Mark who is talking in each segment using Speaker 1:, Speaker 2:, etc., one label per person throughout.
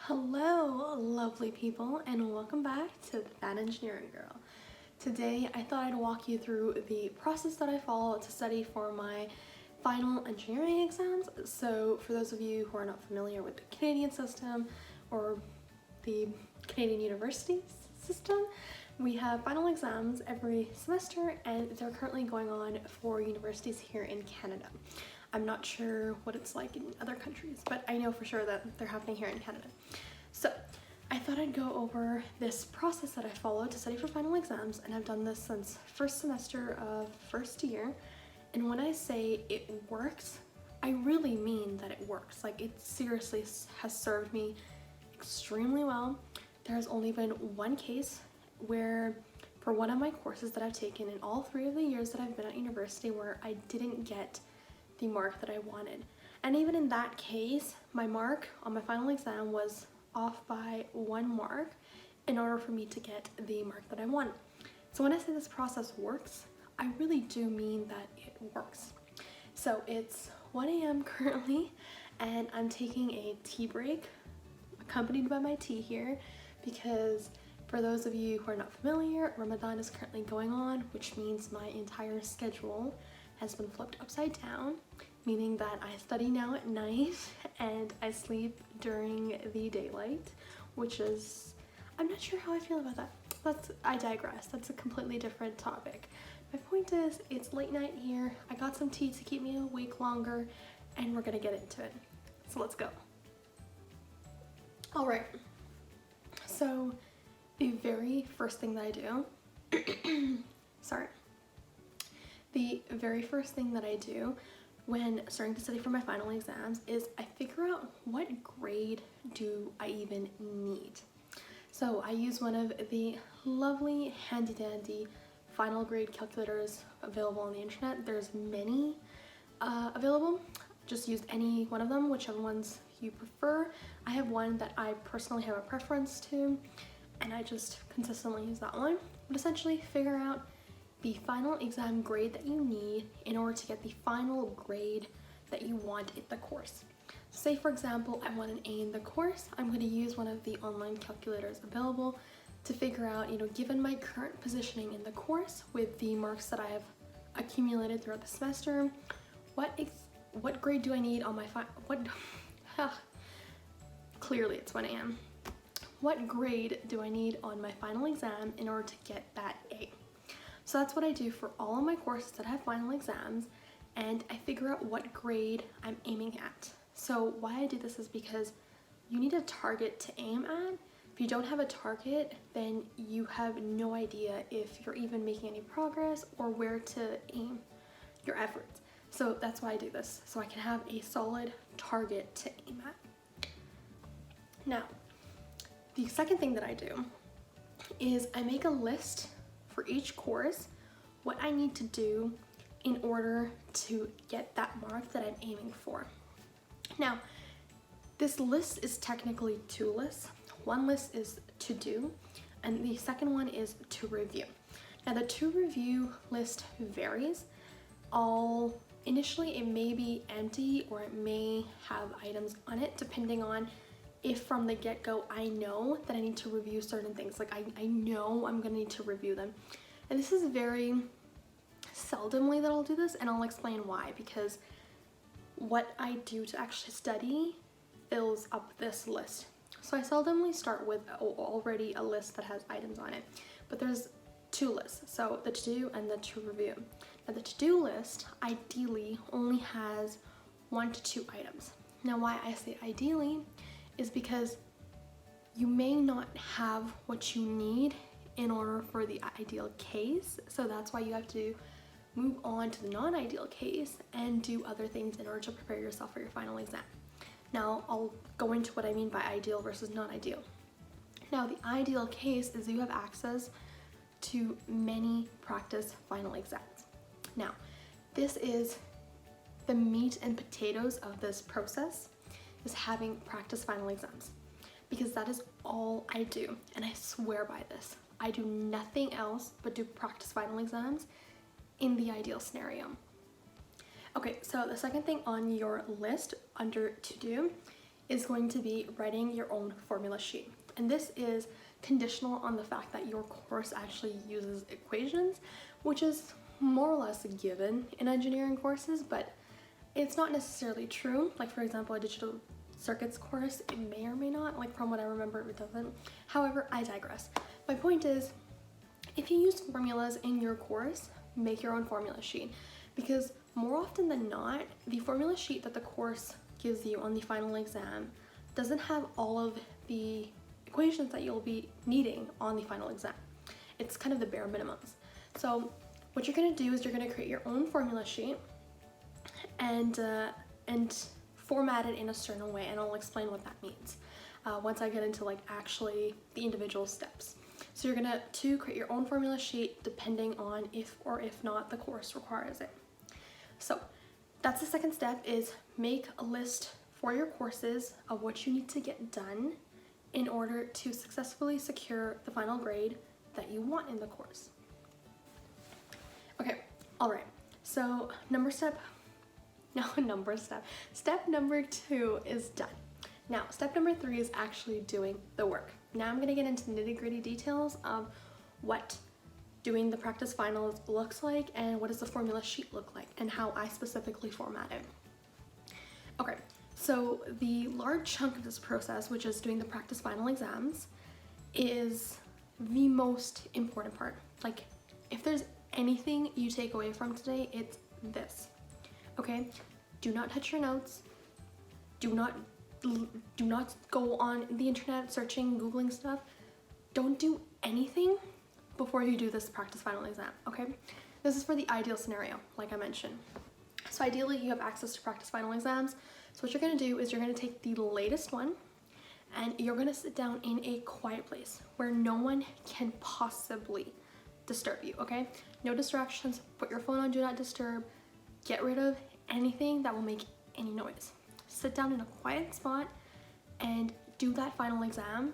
Speaker 1: Hello, lovely people, and welcome back to That Engineering Girl. Today, I thought I'd walk you through the process that I follow to study for my final engineering exams. So, for those of you who are not familiar with the Canadian system or the Canadian university system, we have final exams every semester, and they're currently going on for universities here in Canada. I'm not sure what it's like in other countries, but I know for sure that they're happening here in Canada. So I thought I'd go over this process that I follow to study for final exams, and I've done this since first semester of first year. And when I say it works, I really mean that it works. Like, it seriously has served me extremely well. There's only been one case where for one of my courses that I've taken in all 3 of the years that I've been at university where I didn't get the mark that I wanted. And even in that case, my mark on my final exam was off by 1 mark in order for me to get the mark that I wanted. So when I say this process works, I really do mean that it works. So it's 1 a.m. currently, and I'm taking a tea break accompanied by my tea here because for those of you who are not familiar, Ramadan is currently going on, which means my entire schedule has been flipped upside down, meaning that I study now at night and I sleep during the daylight, which is, I'm not sure how I feel about that. I digress. That's a completely different topic. My point is, it's late night here. I got some tea to keep me awake longer, and we're gonna get into it. So let's go. All right. So the very first thing that I do, sorry. The very first thing that I do when starting to study for my final exams is I figure out what grade do I even need. So I use one of the lovely handy dandy final grade calculators available on the internet. There's many available. Just use any one of them, whichever ones you prefer. I have one that I personally have a preference to, and I just consistently use that one. But essentially figure out the final exam grade that you need in order to get the final grade that you want in the course. Say for example, I want an A in the course, I'm going to use one of the online calculators available to figure out, given my current positioning in the course with the marks that I have accumulated throughout the semester, what grade do I need on my clearly it's 1 a.m. What grade do I need on my final exam in order to get that A? So that's what I do for all of my courses that have final exams, and I figure out what grade I'm aiming at. So why I do this is because you need a target to aim at. If you don't have a target, then you have no idea if you're even making any progress or where to aim your efforts. So that's why I do this, so I can have a solid target to aim at. Now, the second thing that I do is I make a list for each course, what I need to do in order to get that mark that I'm aiming for. Now, this list is technically 2 lists. One list is to do, and the second one is to review. Now, the to review list varies. Initially, it may be empty or it may have items on it, depending on if from the get-go I know that I need to review certain things. Like I know I'm gonna need to review them. And this is very seldomly that I'll do this, and I'll explain why, because what I do to actually study fills up this list. So I seldomly start with already a list that has items on it, but there's 2 lists, so the to-do and the to review. Now the to-do list ideally only has 1 to 2 items. Now why I say ideally is because you may not have what you need in order for the ideal case, so that's why you have to move on to the non-ideal case and do other things in order to prepare yourself for your final exam. Now I'll go into what I mean by ideal versus non-ideal. Now the ideal case is you have access to many practice final exams. Now this is the meat and potatoes of this process, is having practice final exams, because that is all I do, and I swear by this. I do nothing else but do practice final exams in the ideal scenario. Okay, so the second thing on your list under to do is going to be writing your own formula sheet. And this is conditional on the fact that your course actually uses equations, which is more or less a given in engineering courses, but it's not necessarily true. Like for example, a digital circuits course, it may or may not, like from what I remember, it doesn't. However, I digress. My point is, if you use formulas in your course, make your own formula sheet, because more often than not, the formula sheet that the course gives you on the final exam doesn't have all of the equations that you'll be needing on the final exam. It's kind of the bare minimums. So what you're going to do is you're going to create your own formula sheet and format it in a certain way, and I'll explain what that means once I get into like actually the individual steps. So you're gonna create your own formula sheet depending on if or if not the course requires it. So that's the second step, is make a list for your courses of what you need to get done in order to successfully secure the final grade that you want in the course. Okay, all right, so step number 2 is done. Now, step number 3 is actually doing the work. Now I'm gonna get into nitty-gritty details of what doing the practice finals looks like and what does the formula sheet look like and how I specifically format it. Okay, so the large chunk of this process, which is doing the practice final exams, is the most important part. Like, if there's anything you take away from today, it's this. Okay, do not touch your notes. Do not go on the internet searching, googling stuff. Don't do anything before you do this practice final exam, okay? This is for the ideal scenario, like I mentioned. So ideally you have access to practice final exams. So what you're gonna do is you're gonna take the latest one and you're gonna sit down in a quiet place where no one can possibly disturb you, okay? No distractions, put your phone on do not disturb, get rid of anything that will make any noise. Sit down in a quiet spot and do that final exam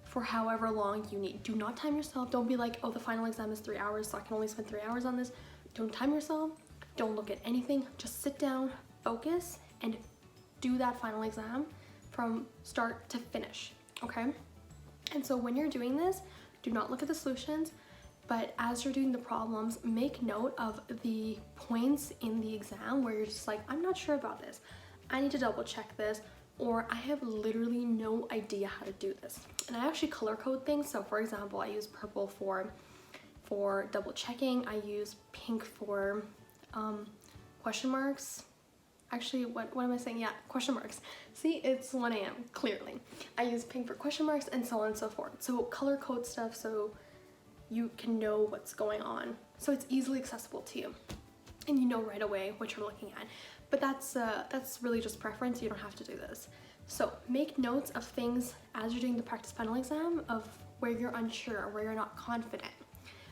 Speaker 1: for however long you need. Do not time yourself. Don't be like, oh, the final exam is 3 hours, so I can only spend 3 hours on this. Don't time yourself. Don't look at anything. Just sit down, focus, and do that final exam from start to finish, okay? And so when you're doing this, do not look at the solutions, but as you're doing the problems, make note of the points in the exam where you're just like, I'm not sure about this. I need to double check this, or I have literally no idea how to do this. And I actually color code things. So for example, I use purple for double checking. I use pink for question marks. Actually, what am I saying? Yeah, question marks. See, it's 1 a.m. clearly. I use pink for question marks and so on and so forth. So color code stuff so you can know what's going on. So it's easily accessible to you and you know right away what you're looking at. But that's really just preference. You don't have to do this. So make notes of things as you're doing the practice final exam of where you're unsure, where you're not confident,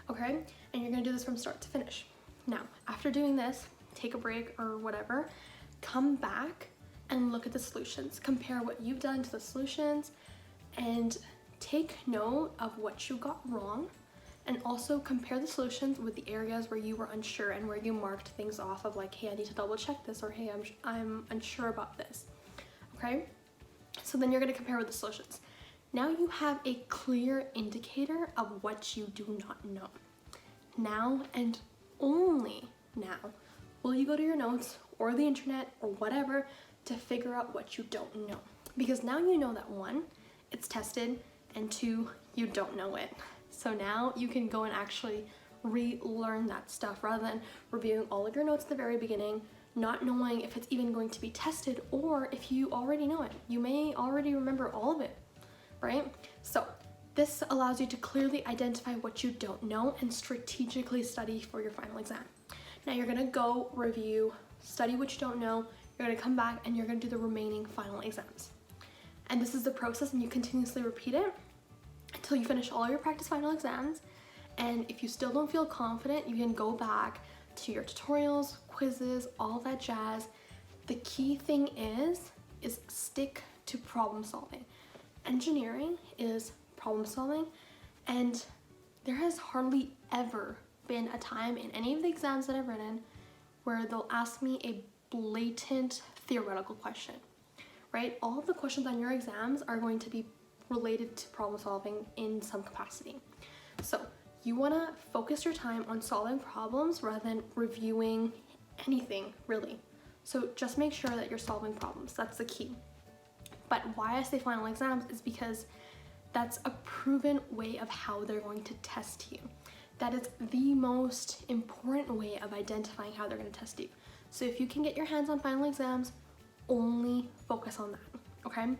Speaker 1: okay? And you're gonna do this from start to finish. Now, after doing this, take a break or whatever, come back and look at the solutions. Compare what you've done to the solutions and take note of what you got wrong, and also compare the solutions with the areas where you were unsure and where you marked things off of like, hey, I need to double check this, or hey, I'm unsure about this, okay? So then you're gonna compare with the solutions. Now you have a clear indicator of what you do not know. Now and only now will you go to your notes or the internet or whatever to figure out what you don't know. Because now you know that 1, it's tested, and 2, you don't know it. So now you can go and actually relearn that stuff rather than reviewing all of your notes at the very beginning, not knowing if it's even going to be tested or if you already know it. You may already remember all of it, right? So this allows you to clearly identify what you don't know and strategically study for your final exam. Now you're gonna go review, study what you don't know, you're gonna come back and you're gonna do the remaining final exams. And this is the process, and you continuously repeat it until you finish all your practice final exams. And if you still don't feel confident, you can go back to your tutorials, quizzes, all that jazz. The key thing is stick to problem solving. Engineering is problem solving, and there has hardly ever been a time in any of the exams that I've written where they'll ask me a blatant theoretical question, right? All of the questions on your exams are going to be related to problem solving in some capacity. So you want to focus your time on solving problems rather than reviewing anything, really. So just make sure that you're solving problems. That's the key. But why I say final exams is because that's a proven way of how they're going to test you. That is the most important way of identifying how they're going to test you. So if you can get your hands on final exams, only focus on that, okay?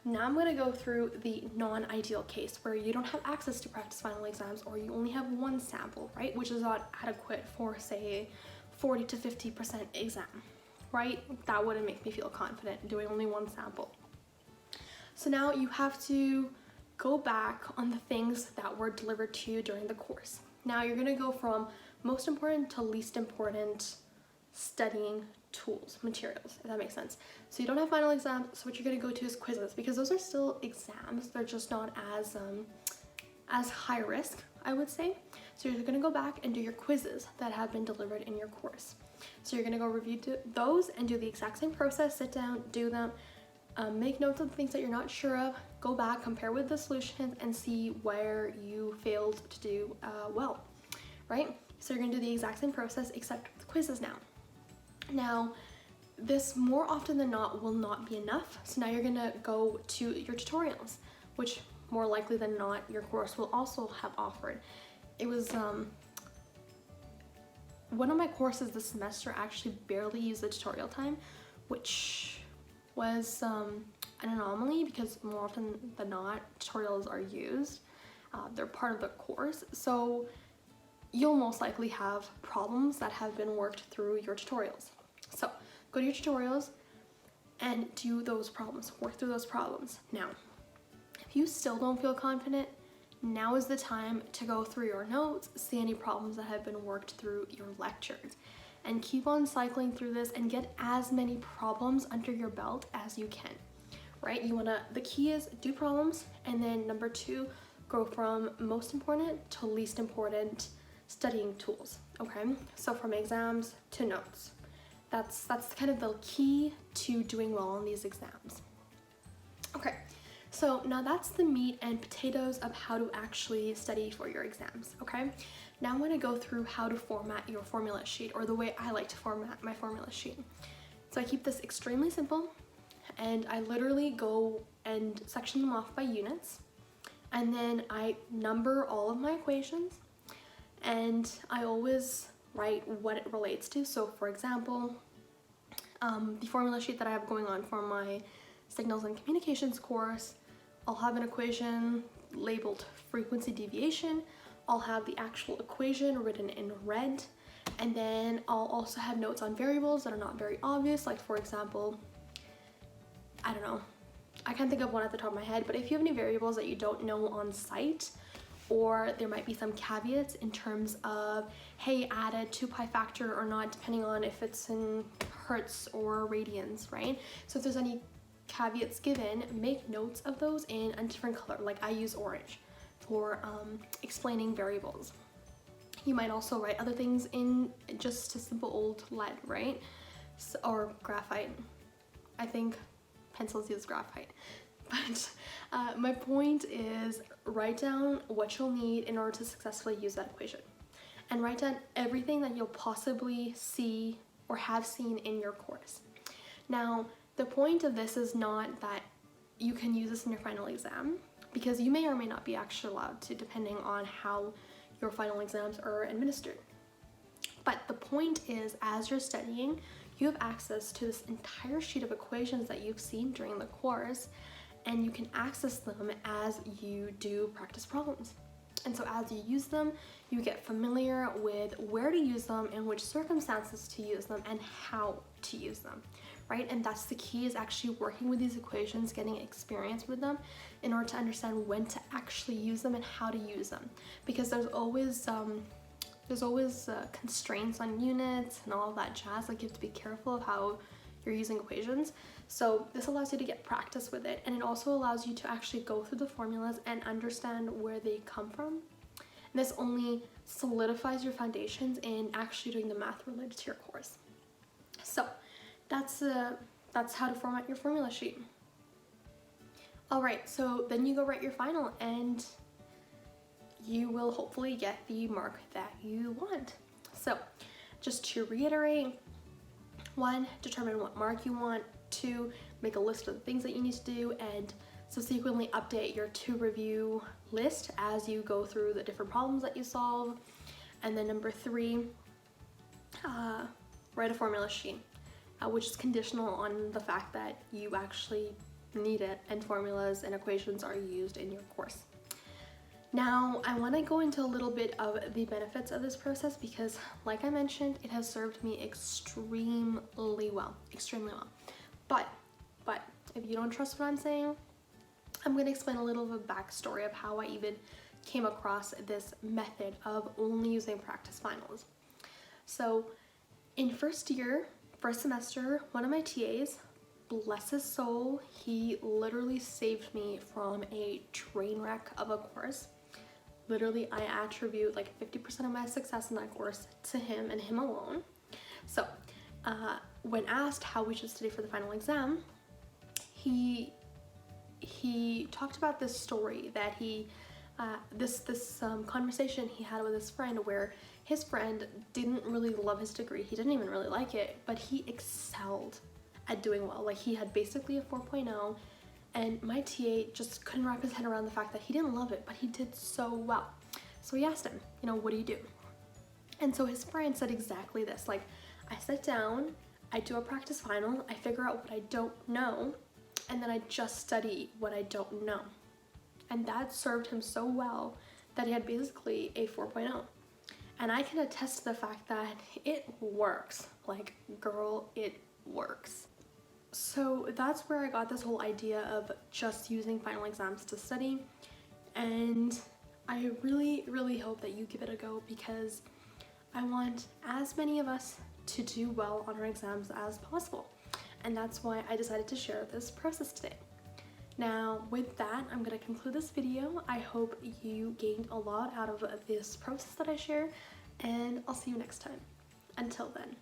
Speaker 1: Now I'm going to go through the non-ideal case where you don't have access to practice final exams, or you only have one sample, right? Which is not adequate for, say, 40 to 50% exam, right? That wouldn't make me feel confident doing only one sample. So now you have to go back on the things that were delivered to you during the course. Now you're going to go from most important to least important studying tools, materials, if that makes sense. So you don't have final exams, so what you're going to go to is quizzes, because those are still exams. They're just not as high risk, I would say. So you're going to go back and do your quizzes that have been delivered in your course. So you're going to go review those and do the exact same process, sit down, do them, make notes of the things that you're not sure of, go back, compare with the solutions, and see where you failed to do well, right? So you're going to do the exact same process except with quizzes now. Now, this more often than not will not be enough. So now you're going to go to your tutorials, which more likely than not your course will also have offered. It was one of my courses this semester actually barely used the tutorial time, which was an anomaly because more often than not tutorials are used. They're part of the course, so you'll most likely have problems that have been worked through your tutorials. So go to your tutorials and do those problems, work through those problems. Now, if you still don't feel confident, now is the time to go through your notes, see any problems that have been worked through your lectures, and keep on cycling through this and get as many problems under your belt as you can, right? The key is do problems, and then number 2, go from most important to least important studying tools, okay? So from exams to notes. That's kind of the key to doing well on these exams. Okay, so now that's the meat and potatoes of how to actually study for your exams, okay? Now I'm going to go through how to format your formula sheet, or the way I like to format my formula sheet. So I keep this extremely simple, and I literally go and section them off by units, and then I number all of my equations, and I always write what it relates to. So for example, the formula sheet that I have going on for my signals and communications course, I'll have an equation labeled frequency deviation, I'll have the actual equation written in red, and then I'll also have notes on variables that are not very obvious, like for example, I don't know, I can't think of one at the top of my head, but if you have any variables that you don't know on site, or there might be some caveats in terms of, hey, add a 2 pi factor or not, depending on if it's in hertz or radians, right? So if there's any caveats given, make notes of those in a different color. Like I use orange for explaining variables. You might also write other things in just a simple old lead, right? So, or graphite. I think pencils use graphite. But my point is, write down what you'll need in order to successfully use that equation. And write down everything that you'll possibly see or have seen in your course. Now, the point of this is not that you can use this in your final exam, because you may or may not be actually allowed to, depending on how your final exams are administered. But the point is, as you're studying, you have access to this entire sheet of equations that you've seen during the course, and you can access them as you do practice problems. And so as you use them, you get familiar with where to use them, in which circumstances to use them, and how to use them, right? And that's the key, is actually working with these equations, getting experience with them in order to understand when to actually use them and how to use them. Because there's always constraints on units and all of that jazz. Like you have to be careful of how you're using equations. So this allows you to get practice with it, and it also allows you to actually go through the formulas and understand where they come from. And this only solidifies your foundations in actually doing the math related to your course. So that's how to format your formula sheet. Alright, so then you go write your final and you will hopefully get the mark that you want. So just to reiterate, 1, determine what mark you want. 2, make a list of the things that you need to do, and subsequently update your to review list as you go through the different problems that you solve. And then number 3, write a formula sheet, which is conditional on the fact that you actually need it and formulas and equations are used in your course. Now, I want to go into a little bit of the benefits of this process because, like I mentioned, it has served me extremely well. But if you don't trust what I'm saying, I'm going to explain a little of a backstory of how I even came across this method of only using practice finals. So in first semester, one of my TAs, bless his soul, he literally saved me from a train wreck of a course. Literally, I attribute like 50% of my success in that course to him and him alone. So when asked how we should study for the final exam, he talked about this story that this conversation he had with his friend where his friend didn't really love his degree. He didn't even really like it, but he excelled at doing well. Like, he had basically a 4.0, and my TA just couldn't wrap his head around the fact that he didn't love it, but he did so well. So he asked him, you know, what do you do? And so his friend said exactly this, like, I sit down, I do a practice final, I figure out what I don't know, and then I just study what I don't know. And that served him so well that he had basically a 4.0. And I can attest to the fact that it works. Like, girl, it works. So that's where I got this whole idea of just using final exams to study. And I really, really hope that you give it a go because I want as many of us to do well on our exams as possible. And that's why I decided to share this process today. Now, with that, I'm going to conclude this video. I hope you gained a lot out of this process that I share, and I'll see you next time. Until then.